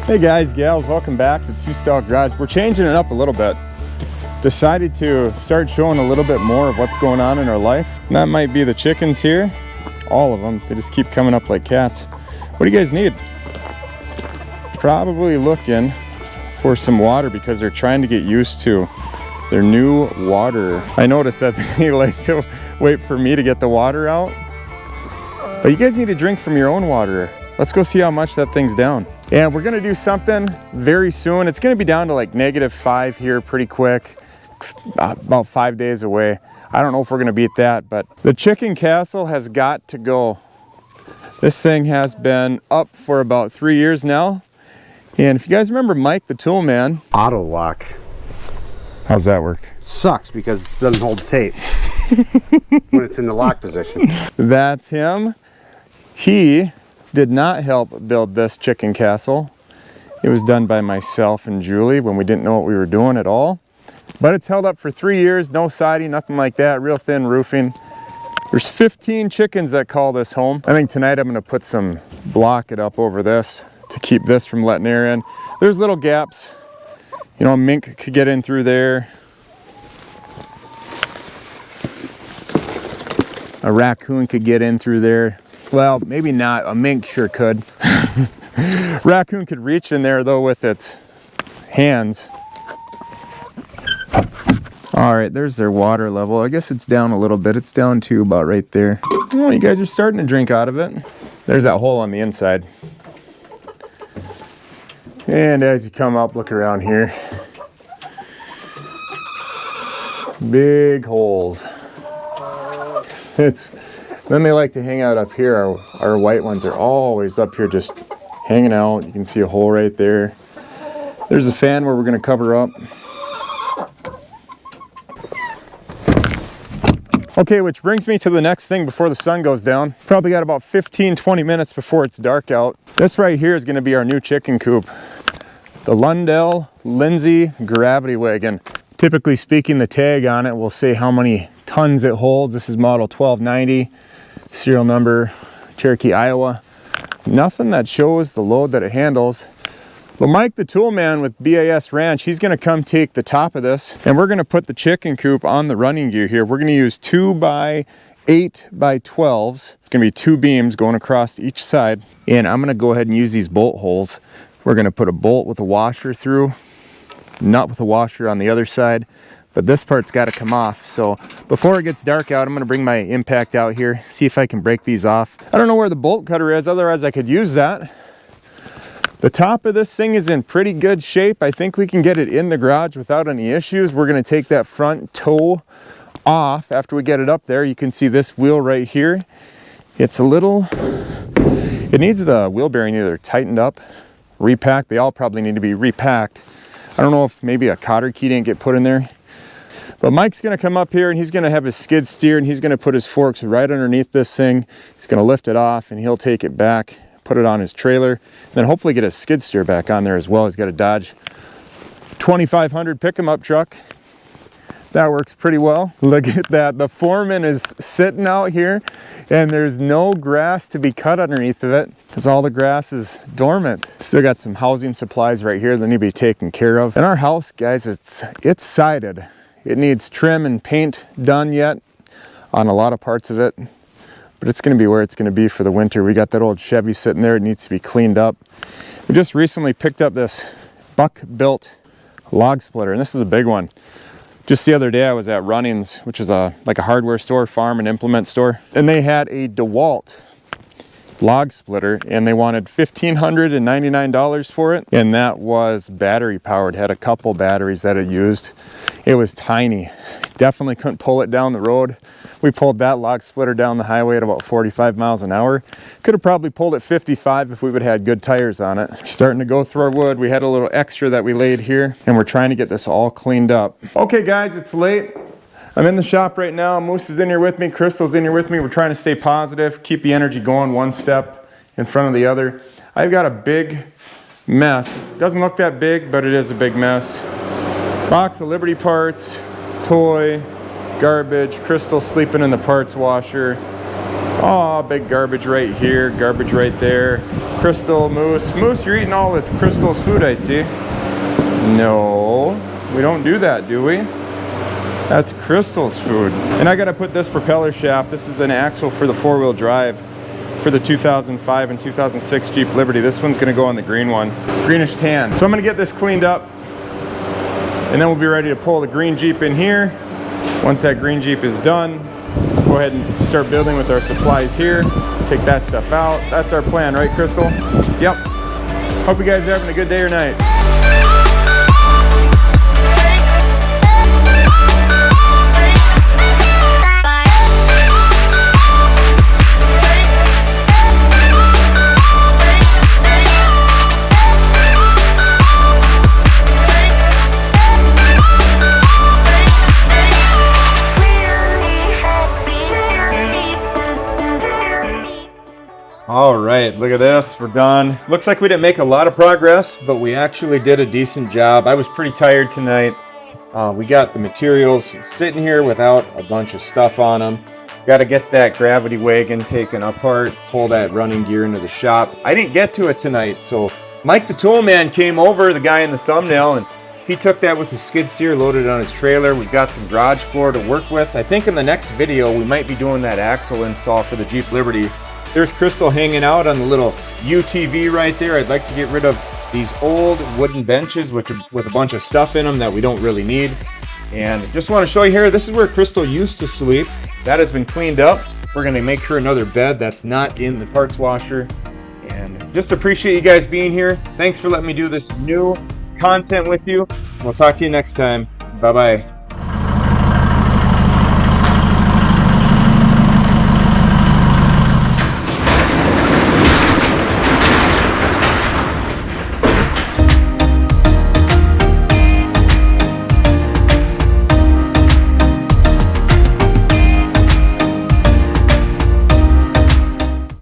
Hey guys, gals, welcome back to Two Stalk Garage. We're changing it up a little bit. Decided to start showing a little bit more of what's going on in our life. And that might be the chickens here. All of them. They just keep coming up like cats. What do you guys need? Probably looking for some water because they're trying to get used to their new water. I noticed that they like to wait for me to get the water out. But you guys need to drink from your own water. Let's go see how much that thing's down. And we're gonna do something very soon. It's gonna be down to like -5 here pretty quick, about 5 days away. I don't know if we're gonna beat that, but the chicken castle has got to go. This thing has been up for about 3 years now. And if you guys remember Mike, the tool man. Auto lock. How's that work? Sucks because it doesn't hold tape when it's in the lock position. That's him. He did not help build this chicken castle. It was done by myself and Julie when we didn't know what we were doing at all. But it's held up for 3 years, no siding, nothing like that, real thin roofing. There's 15 chickens that call this home. I think tonight I'm gonna put some block it up over this to keep this from letting air in. There's little gaps. You know, a mink could get in through there. A raccoon could get in through there. Well, maybe not. A mink sure could. Raccoon could reach in there though with its hands. All right, there's their water level. I guess it's down a little bit. It's down to about right there. Oh, you guys are starting to drink out of it. There's that hole on the inside. And as you come up, look around here. Big holes. Then they like to hang out up here. Our white ones are always up here just hanging out. You can see a hole right there. There's a fan where we're gonna cover up. Okay, which brings me to the next thing before the sun goes down. Probably got about 15-20 minutes before it's dark out. This right here is gonna be our new chicken coop. The Lundell Lindsay Gravity Wagon. Typically speaking, the tag on it will say how many tons it holds. This is model 1290, serial number Cherokee, Iowa. Nothing that shows the load that it handles. But Mike, the tool man with BAS Ranch, he's gonna come take the top of this and we're gonna put the chicken coop on the running gear here. We're gonna use 2x8x12s. It's gonna be 2 beams going across each side. And I'm gonna go ahead and use these bolt holes. We're gonna put a bolt with a washer through, nut with a washer on the other side, but this part's gotta come off. So before it gets dark out, I'm gonna bring my impact out here, see if I can break these off. I don't know where the bolt cutter is, otherwise I could use that. The top of this thing is in pretty good shape. I think we can get it in the garage without any issues. We're gonna take that front toe off after we get it up there. You can see this wheel right here. It's a little, it needs the wheel bearing either tightened up, repacked. They all probably need to be repacked. I don't know if maybe a cotter key didn't get put in there. But Mike's gonna come up here and he's gonna have his skid steer and he's gonna put his forks right underneath this thing. He's gonna lift it off and he'll take it back, put it on his trailer, and then hopefully get his skid steer back on there as well. He's got a Dodge 2500 pick 'em up truck. That works pretty well. Look at that. The foreman is sitting out here and there's no grass to be cut underneath of it because all the grass is dormant. Still got some housing supplies right here that need to be taken care of. And our house, guys, it's sided. It needs trim and paint done yet on a lot of parts of it, but it's gonna be where it's gonna be for the winter. We got that old Chevy sitting there. It needs to be cleaned up. We just recently picked up this Buck-built log splitter, and this is a big one. Just the other day I was at Runnings, which is like a hardware store, farm and implement store, and they had a DeWalt log splitter and they wanted $1,599 for it, and that was battery powered, had a couple batteries that it used. It was tiny, definitely couldn't pull it down the road. We pulled that log splitter down the highway at about 45 miles an hour. Could have probably pulled it 55 if we would have had good tires on it. Starting to go through our wood. We had a little extra that we laid here and we're trying to get this all cleaned up. Okay guys, it's late. I'm in the shop right now. Moose is in here with me. Crystal's in here with me. We're trying to stay positive, keep the energy going one step in front of the other. I've got a big mess. Doesn't look that big, but it is a big mess. Box of Liberty parts, toy, garbage, Crystal sleeping in the parts washer. Oh, big garbage right here, garbage right there. Crystal, Moose. Moose, you're eating all of Crystal's food, I see. No, we don't do that, do we? That's Crystal's food. And I gotta put this propeller shaft. This is an axle for the 4-wheel drive for the 2005 and 2006 Jeep Liberty. This one's gonna go on the green one. Greenish tan. So I'm gonna get this cleaned up and then we'll be ready to pull the green Jeep in here. Once that green Jeep is done, go ahead and start building with our supplies here. Take that stuff out. That's our plan, right, Crystal? Yep. Hope you guys are having a good day or night. All right, look at this, we're done. Looks like we didn't make a lot of progress, but we actually did a decent job. I was pretty tired tonight. We got the materials sitting here without a bunch of stuff on them. Got to get that gravity wagon taken apart, pull that running gear into the shop. I didn't get to it tonight, so Mike the Toolman came over, the guy in the thumbnail, and he took that with his skid steer, loaded it on his trailer. We've got some garage floor to work with. I think in the next video, we might be doing that axle install for the Jeep Liberty. There's Crystal hanging out on the little UTV right there. I'd like to get rid of these old wooden benches with a bunch of stuff in them that we don't really need. And just want to show you here, this is where Crystal used to sleep. That has been cleaned up. We're going to make her another bed that's not in the parts washer. And just appreciate you guys being here. Thanks for letting me do this new content with you. We'll talk to you next time. Bye-bye.